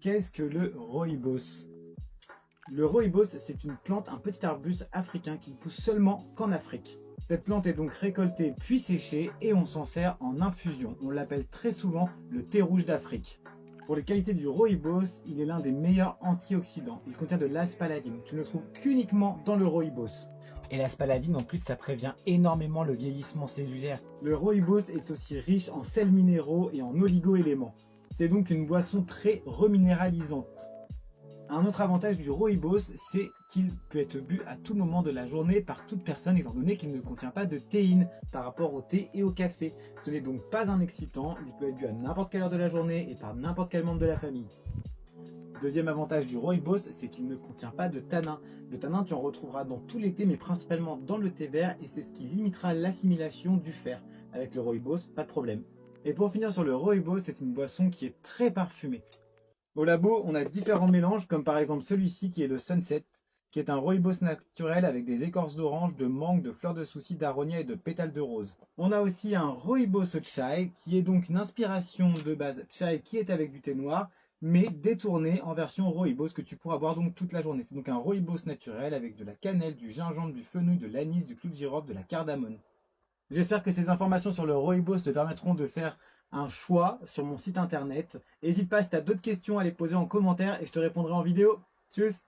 Qu'est-ce que le rooibos? Le rooibos, c'est une plante, un petit arbuste africain qui ne pousse seulement qu'en Afrique. Cette plante est donc récoltée puis séchée et on s'en sert en infusion. On l'appelle très souvent le thé rouge d'Afrique. Pour les qualités du rooibos, il est l'un des meilleurs antioxydants. Il contient de l'aspaladine. Tu ne le trouves qu'uniquement dans le rooibos. Et la spaladine, en plus, ça prévient énormément le vieillissement cellulaire. Le rooibos est aussi riche en sels minéraux et en oligo-éléments. C'est donc une boisson très reminéralisante. Un autre avantage du rooibos, c'est qu'il peut être bu à tout moment de la journée par toute personne, étant donné qu'il ne contient pas de théine par rapport au thé et au café. Ce n'est donc pas un excitant, il peut être bu à n'importe quelle heure de la journée et par n'importe quel membre de la famille. Deuxième avantage du rooibos, c'est qu'il ne contient pas de tanin. Le tanin, tu en retrouveras dans tous les thés, mais principalement dans le thé vert, et c'est ce qui limitera l'assimilation du fer. Avec le rooibos, pas de problème. Et pour finir sur le rooibos, c'est une boisson qui est très parfumée. Au labo, on a différents mélanges, comme par exemple celui-ci qui est le Sunset, qui est un rooibos naturel avec des écorces d'orange, de mangue, de fleurs de souci, d'aronia et de pétales de rose. On a aussi un rooibos chai, qui est donc une inspiration de base chai qui est avec du thé noir, mais détourné en version rooibos que tu pourras boire donc toute la journée. C'est donc un rooibos naturel avec de la cannelle, du gingembre, du fenouil, de l'anis, du clou de girofle, de la cardamone. J'espère que ces informations sur le rooibos te permettront de faire un choix sur mon site internet. N'hésite pas si tu as d'autres questions à les poser en commentaire et je te répondrai en vidéo. Tchuss!